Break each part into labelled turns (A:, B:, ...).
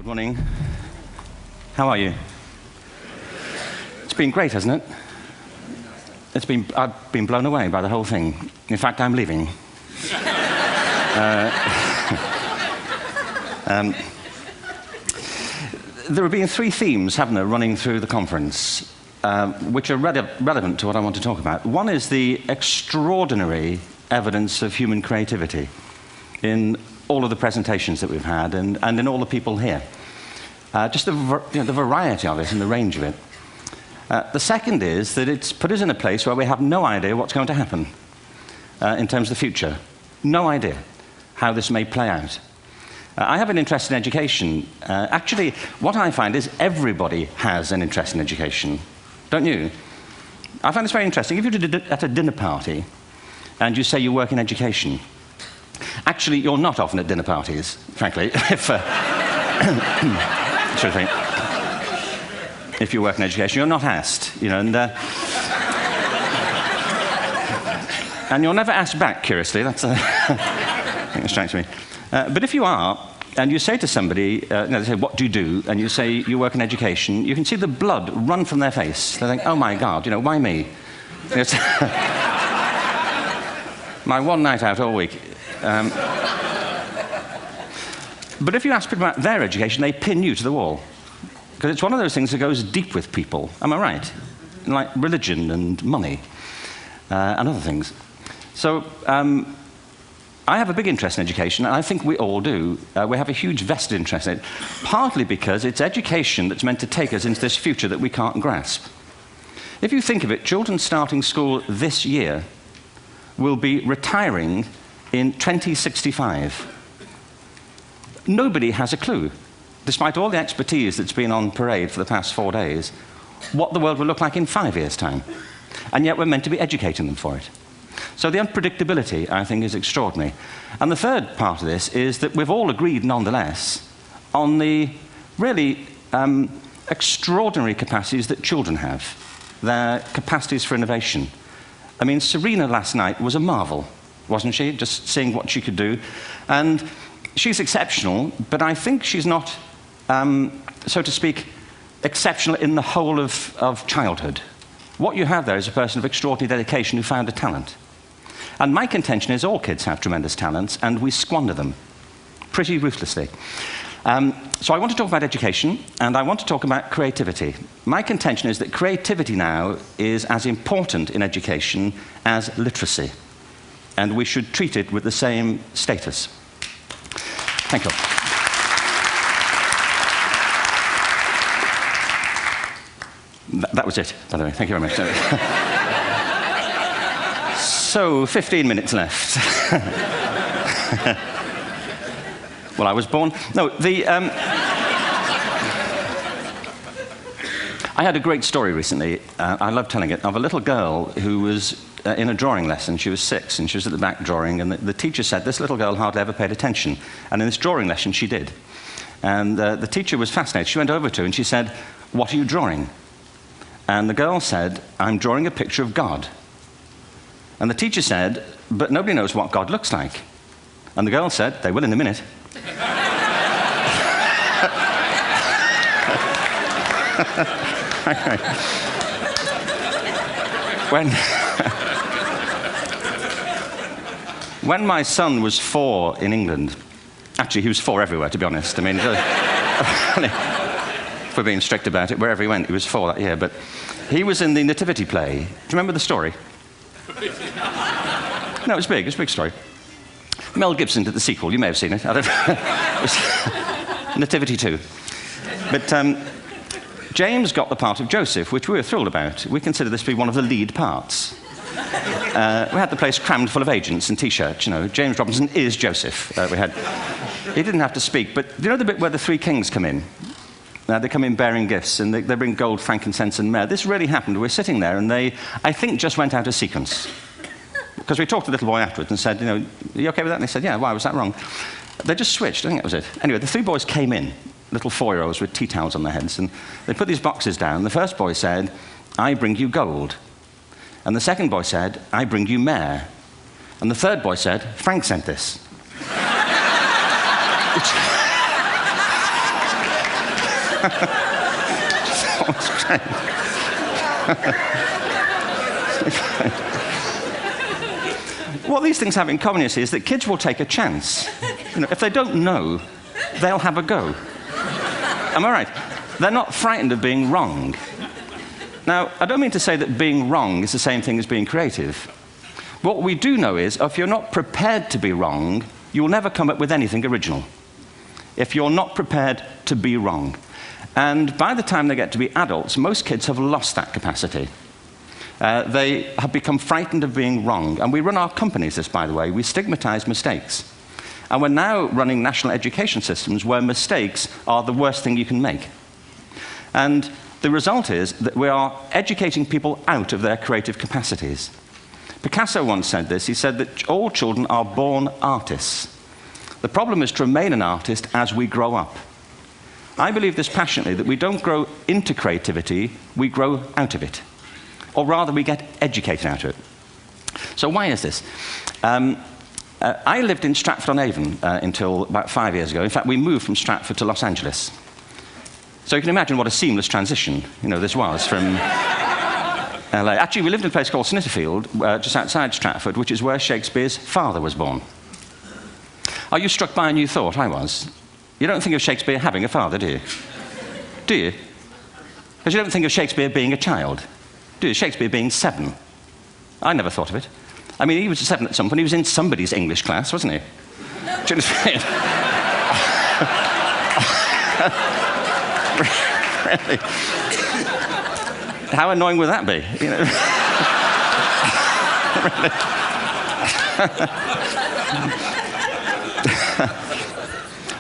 A: morning. How are you? It's been great, hasn't it? I've been blown away by the whole thing. In fact, I'm leaving. There have been three themes, haven't there, running through the conference, which are relevant to what I want to talk about. One is the extraordinary evidence of human creativity in all of the presentations that we've had and in all the people here. Just the variety of it and the range of it. The second is that it's put us in a place where we have no idea what's going to happen in terms of the future. No idea how this may play out. I have an interest in education. Actually, what I find is everybody has an interest in education. Don't you? I find this very interesting. If you're at a dinner party and you say you work in education, actually, you're not often at dinner parties, frankly, if you work in education. You're not asked, you know, and you're never asked back, curiously. That's I think it strikes me. But if you are, and you say to somebody, they say, what do you do? And you say, you work in education, you can see the blood run from their face. They think, oh my God, you know, why me? It's my one night out all week. But if you ask people about their education, they pin you to the wall. Because it's one of those things that goes deep with people. Am I right? Like religion and money and other things. So I have a big interest in education, and I think we all do. We have a huge vested interest in it, partly because it's education that's meant to take us into this future that we can't grasp. If you think of it, children starting school this year will be retiring in 2065. Nobody has a clue, despite all the expertise that's been on parade for the past 4 days, what the world will look like in 5 years' time. And yet we're meant to be educating them for it. So the unpredictability, I think, is extraordinary. And the third part of this is that we've all agreed, nonetheless, on the really extraordinary capacities that children have, their capacities for innovation. I mean, Serena last night was a marvel, wasn't she? Just seeing what she could do. And she's exceptional, but I think she's not, so to speak, exceptional in the whole of childhood. What you have there is a person of extraordinary dedication who found a talent. And my contention is all kids have tremendous talents, and we squander them pretty ruthlessly. So I want to talk about education, and I want to talk about creativity. My contention is that creativity now is as important in education as literacy, and we should treat it with the same status. Thank you. That was it, by the way. Thank you very much. So, 15 minutes left. Well, I was born... No, I had a great story recently, I love telling it, of a little girl who was in a drawing lesson. She was 6, and she was at the back drawing, and the teacher said this little girl hardly ever paid attention. And in this drawing lesson, she did. And the teacher was fascinated. She went over to her and she said, what are you drawing? And the girl said, I'm drawing a picture of God. And the teacher said, but nobody knows what God looks like. And the girl said, they will in a minute. When my son was 4 in England, actually he was 4 everywhere, to be honest. I mean, if we're being strict about it, wherever he went, he was 4 that year. But he was in the Nativity play. Do you remember the story? No, it was big. It was a big story. Mel Gibson did the sequel. You may have seen it. I don't know. It was Nativity 2. But James got the part of Joseph, which we were thrilled about. We consider this to be one of the lead parts. We had the place crammed full of agents and T-shirts, you know. James Robinson is Joseph. He didn't have to speak, but do you know the bit where the 3 kings come in? They come in bearing gifts, and they bring gold, frankincense, and myrrh. This really happened. We're sitting there, and they, I think, just went out of sequence. Because we talked to the little boy afterwards and said, you know, are you okay with that? And they said, yeah, why was that wrong? They just switched. I think that was it. Anyway, the 3 boys came in, little 4-year-olds with tea towels on their heads, and they put these boxes down. The first boy said, I bring you gold. And the second boy said, I bring you myrrh. And the third boy said, Frank sent this. What these things have in common, you see, is that kids will take a chance. If they don't know, they'll have a go. Am I right? They're not frightened of being wrong. Now, I don't mean to say that being wrong is the same thing as being creative. What we do know is, if you're not prepared to be wrong, you'll never come up with anything original. If you're not prepared to be wrong. And by the time they get to be adults, most kids have lost that capacity. They have become frightened of being wrong. And we run our companies this, by the way. We stigmatize mistakes. And we're now running national education systems where mistakes are the worst thing you can make. And the result is that we are educating people out of their creative capacities. Picasso once said this. He said that all children are born artists. The problem is to remain an artist as we grow up. I believe this passionately, that we don't grow into creativity, we grow out of it. Or rather, we get educated out of it. So why is this? I lived in Stratford-on-Avon until about 5 years ago. In fact, we moved from Stratford to Los Angeles. So you can imagine what a seamless transition this was from LA. Actually, we lived in a place called Snitterfield, just outside Stratford, which is where Shakespeare's father was born. Are you struck by a new thought? I was. You don't think of Shakespeare having a father, do you? Do you? Because you don't think of Shakespeare being a child, do you? Shakespeare being 7. I never thought of it. I mean, he was 7 at some point. He was in somebody's English class, wasn't he? Do you understand? Really? How annoying would that be?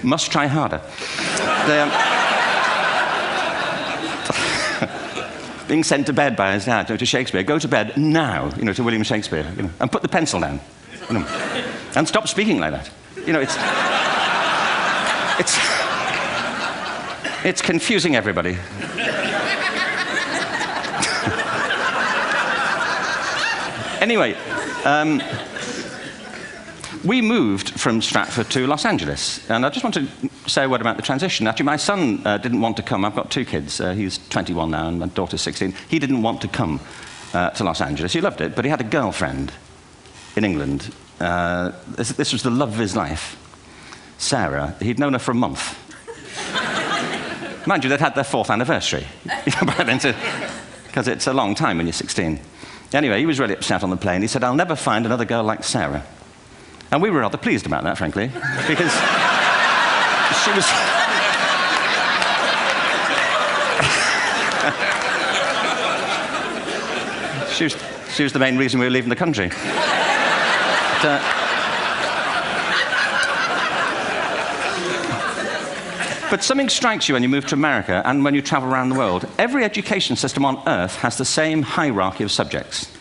A: Must try harder. Being sent to bed by his dad to Shakespeare. Go to bed now, to William Shakespeare, and put the pencil down, and stop speaking like that. It's confusing everybody. Anyway, we moved from Stratford to Los Angeles, and I just want to say a word about the transition. Actually, my son didn't want to come. I've got 2 kids. He's 21 now, and my daughter's 16. He didn't want to come to Los Angeles. He loved it, but he had a girlfriend in England. This was the love of his life, Sarah. He'd known her for a month. Mind you, they'd had their 4th anniversary by then, because it's a long time when you're 16. Anyway, he was really upset on the plane. He said, "I'll never find another girl like Sarah." And we were rather pleased about that, frankly, because she was the main reason we were leaving the country. But something strikes you when you move to America and when you travel around the world. Every education system on Earth has the same hierarchy of subjects.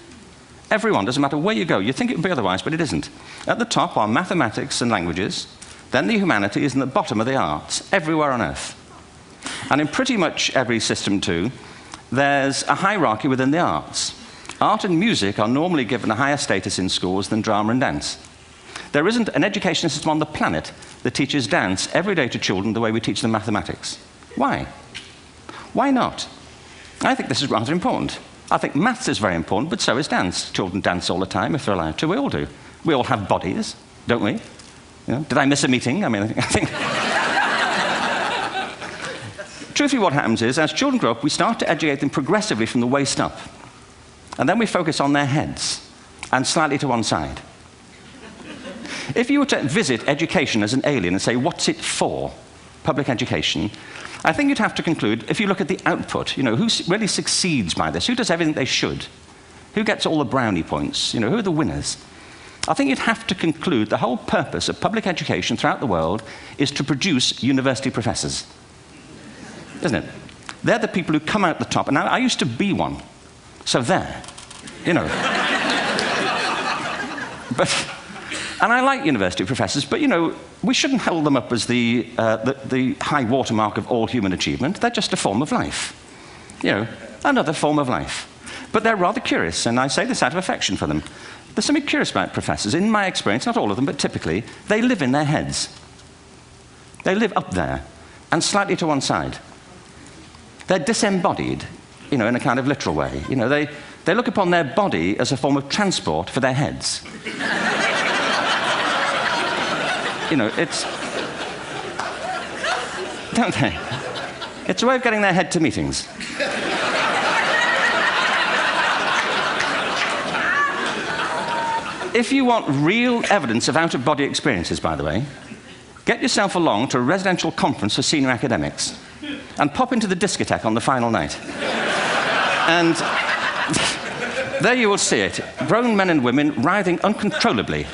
A: Everyone, doesn't matter where you go. You think it would be otherwise, but it isn't. At the top are mathematics and languages, then the humanities, and at the bottom are the arts, everywhere on Earth. And in pretty much every system, too, there's a hierarchy within the arts. Art and music are normally given a higher status in schools than drama and dance. There isn't an education system on the planet that teaches dance every day to children the way we teach them mathematics. Why? Why not? I think this is rather important. I think maths is very important, but so is dance. Children dance all the time if they're allowed to. We all do. We all have bodies, don't we? Did I miss a meeting? I think... Truthfully, what happens is, as children grow up, we start to educate them progressively from the waist up. And then we focus on their heads, and slightly to one side. If you were to visit education as an alien and say, what's it for, public education, I think you'd have to conclude, if you look at the output, who really succeeds by this? Who does everything they should? Who gets all the brownie points? Who are the winners? I think you'd have to conclude the whole purpose of public education throughout the world is to produce university professors. Isn't it? They're the people who come out the top. And I used to be one. So there. And I like university professors, but, we shouldn't hold them up as the high watermark of all human achievement. They're just a form of life. Another form of life. But they're rather curious, and I say this out of affection for them. There's something curious about professors. In my experience, not all of them, but typically, they live in their heads. They live up there, and slightly to one side. They're disembodied, in a kind of literal way. They look upon their body as a form of transport for their heads. It's... Don't they? It's a way of getting their head to meetings. If you want real evidence of out-of-body experiences, by the way, get yourself along to a residential conference for senior academics and pop into the discotheque on the final night. And there you will see it. Grown men and women writhing uncontrollably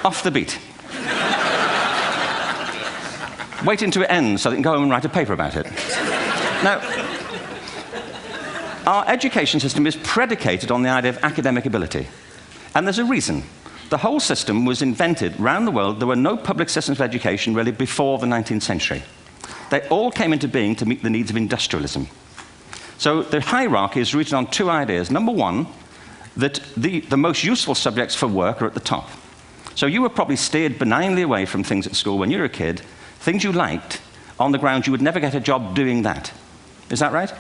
A: off the beat. Waiting to it ends so they can go home and write a paper about it. Now, our education system is predicated on the idea of academic ability. And there's a reason. The whole system was invented around the world. There were no public systems of education really before the 19th century. They all came into being to meet the needs of industrialism. So the hierarchy is rooted on two ideas. Number one, that the most useful subjects for work are at the top. So you were probably steered benignly away from things at school when you were a kid, things you liked, on the grounds you would never get a job doing that. Is that right?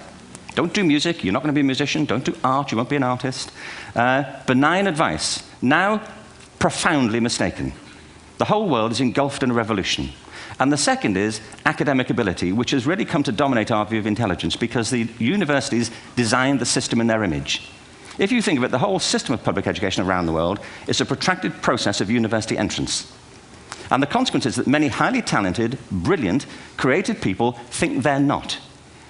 A: Don't do music, you're not going to be a musician. Don't do art, you won't be an artist. Benign advice, now profoundly mistaken. The whole world is engulfed in a revolution. And the second is academic ability, which has really come to dominate our view of intelligence because the universities designed the system in their image. If you think of it, the whole system of public education around the world is a protracted process of university entrance. And the consequence is that many highly talented, brilliant, creative people think they're not,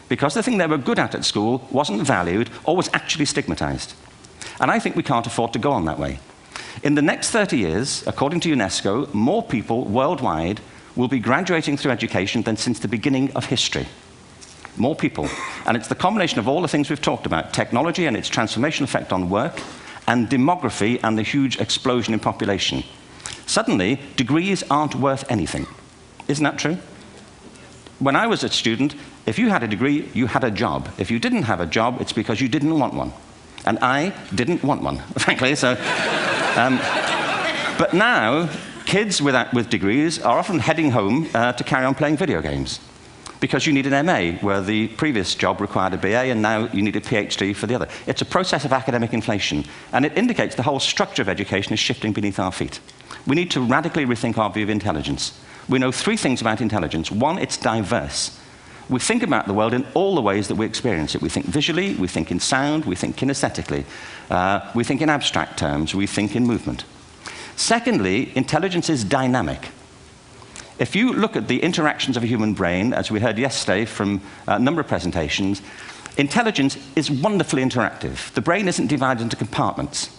A: because the thing they were good at school wasn't valued or was actually stigmatized. And I think we can't afford to go on that way. In the next 30 years, according to UNESCO, more people worldwide will be graduating through education than since the beginning of history. More people. And it's the combination of all the things we've talked about, technology and its transformational effect on work, and demography and the huge explosion in population. Suddenly, degrees aren't worth anything. Isn't that true? When I was a student, if you had a degree, you had a job. If you didn't have a job, it's because you didn't want one. And I didn't want one, frankly. So, but now, kids with degrees are often heading home to carry on playing video games because you need an MA, where the previous job required a BA, and now you need a PhD for the other. It's a process of academic inflation, and it indicates the whole structure of education is shifting beneath our feet. We need to radically rethink our view of intelligence. We know three things about intelligence. One, it's diverse. We think about the world in all the ways that we experience it. We think visually, we think in sound, we think kinesthetically, we think in abstract terms, we think in movement. Secondly, intelligence is dynamic. If you look at the interactions of a human brain, as we heard yesterday from a number of presentations, intelligence is wonderfully interactive. The brain isn't divided into compartments.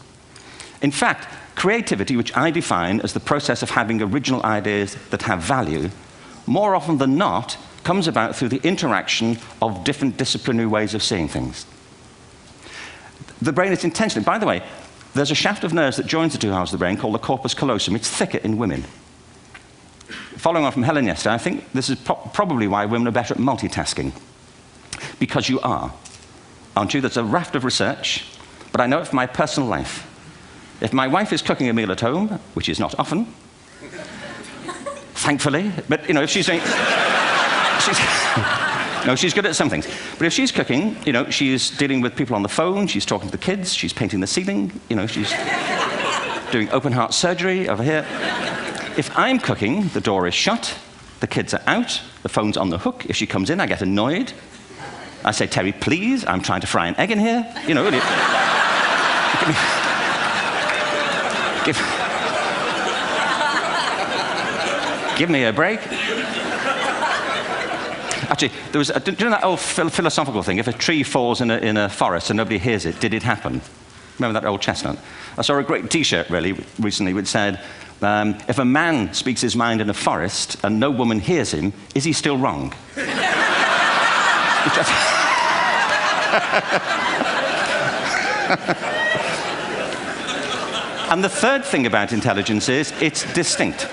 A: In fact, creativity, which I define as the process of having original ideas that have value, more often than not, comes about through the interaction of different disciplinary ways of seeing things. The brain is intentionally, by the way, there's a shaft of nerves that joins the two halves of the brain called the corpus callosum. It's thicker in women. Following on from Helen yesterday, I think this is probably why women are better at multitasking. Because you are. Aren't you? There's a raft of research, but I know it from my personal life. If my wife is cooking a meal at home, which is not often, thankfully, but if she's doing... No, she's good at some things. But if she's cooking, she's dealing with people on the phone, she's talking to the kids, she's painting the ceiling, she's doing open heart surgery over here. If I'm cooking, the door is shut, the kids are out, the phone's on the hook. If she comes in, I get annoyed. I say, Terry, please, I'm trying to fry an egg in here. Give me a break. Actually, do you know that old philosophical thing? If a tree falls in a forest and nobody hears it, did it happen? Remember that old chestnut? I saw a great T-shirt recently which said, if a man speaks his mind in a forest and no woman hears him, is he still wrong? And the third thing about intelligence is it's distinct.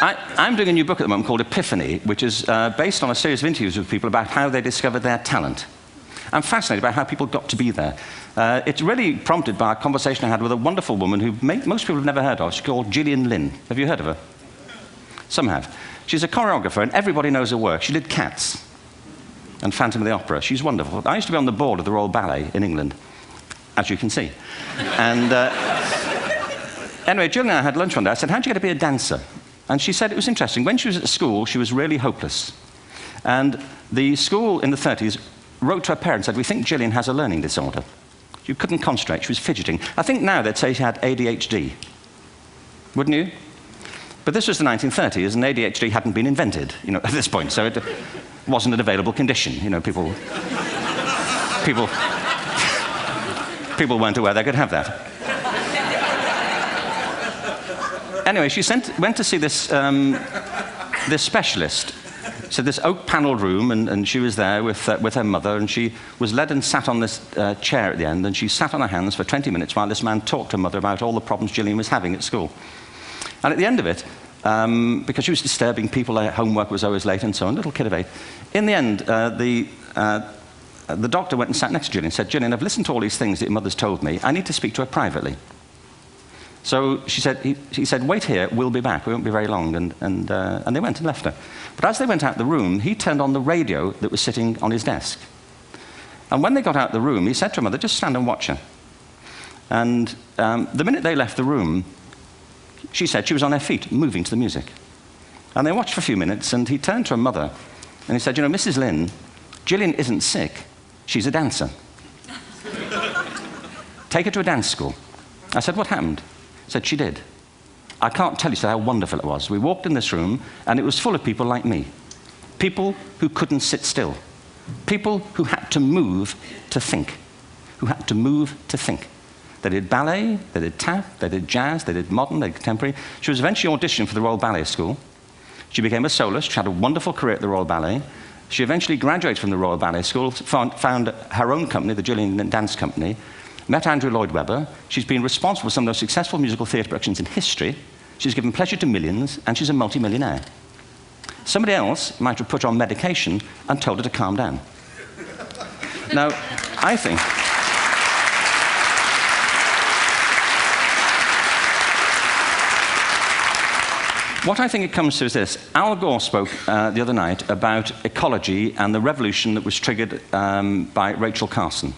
A: I'm doing a new book at the moment called Epiphany, which is based on a series of interviews with people about how they discovered their talent. I'm fascinated by how people got to be there. It's really prompted by a conversation I had with a wonderful woman who most people have never heard of. She's called Gillian Lynn. Have you heard of her? Some have. She's a choreographer, and everybody knows her work. She did Cats. and Phantom of the Opera. She's wonderful. I used to be on the board of the Royal Ballet in England, as you can see. And anyway, Jill and I had lunch one day. I said, how'd you get to be a dancer? And she said it was interesting. When she was at school, she was really hopeless. And the school in the 30s wrote to her parents and said, we think Gillian has a learning disorder. She couldn't concentrate. She was fidgeting. I think now they'd say she had ADHD. Wouldn't you? But this was the 1930s, and ADHD hadn't been invented, at this point. So it wasn't an available condition. People weren't aware they could have that. Anyway, she went to see this specialist. So this oak-panelled room, and she was there with her mother, and she was led and sat on this chair at the end, and she sat on her hands for 20 minutes while this man talked to her mother about all the problems Gillian was having at school. And at the end of it, because she was disturbing people, her homework was always late and so on, little kid of 8, in the end, the doctor went and sat next to Gillian and said, Gillian, I've listened to all these things that your mother's told me. I need to speak to her privately. So he said, wait here, we'll be back. We won't be very long. And they went and left her. But as they went out the room, he turned on the radio that was sitting on his desk. And when they got out the room, he said to her mother, just stand and watch her. And the minute they left the room, she said she was on her feet, moving to the music. And they watched for a few minutes, and he turned to her mother, and he said, Mrs. Lynn, Gillian isn't sick. She's a dancer. Take her to a dance school. I said, what happened? He said, she did. I can't tell you how wonderful it was. We walked in this room, and it was full of people like me. People who couldn't sit still. People who had to move to think. Who had to move to think. They did ballet, they did tap, they did jazz, they did modern, they did contemporary. She was eventually auditioned for the Royal Ballet School. She became a soloist. She had a wonderful career at the Royal Ballet. She eventually graduated from the Royal Ballet School, found her own company, the Gillian Dance Company, met Andrew Lloyd Webber. She's been responsible for some of the most successful musical theatre productions in history. She's given pleasure to millions, and she's a multi-millionaire. Somebody else might have put her on medication and told her to calm down. Now, I think... What I think it comes to is this. Al Gore spoke the other night about ecology and the revolution that was triggered by Rachel Carson.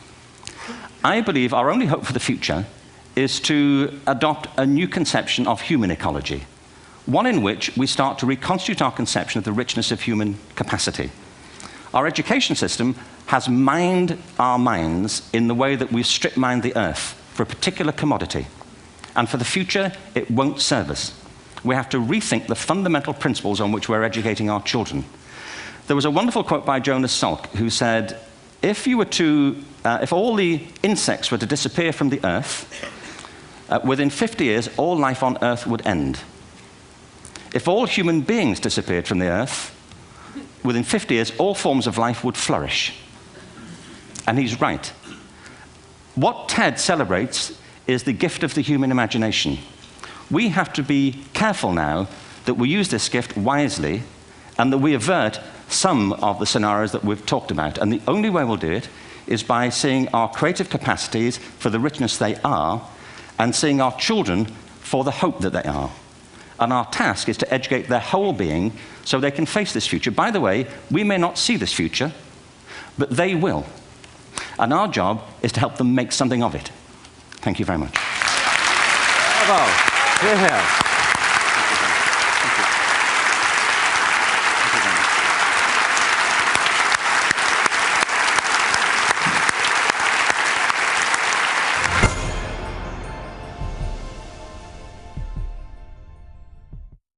A: I believe our only hope for the future is to adopt a new conception of human ecology, one in which we start to reconstitute our conception of the richness of human capacity. Our education system has mined our minds in the way that we've strip-mined the earth for a particular commodity, and for the future, it won't serve us. We have to rethink the fundamental principles on which we're educating our children. There was a wonderful quote by Jonas Salk, who said, if all the insects were to disappear from the earth, within 50 years, all life on earth would end. If all human beings disappeared from the earth, within 50 years, all forms of life would flourish. And he's right. What TED celebrates is the gift of the human imagination. We have to be careful now that we use this gift wisely and that we avert some of the scenarios that we've talked about. And the only way we'll do it is by seeing our creative capacities for the richness they are and seeing our children for the hope that they are. And our task is to educate their whole being so they can face this future. By the way, we may not see this future, but they will. And our job is to help them make something of it. Thank you very much.
B: Bravo. Here, here.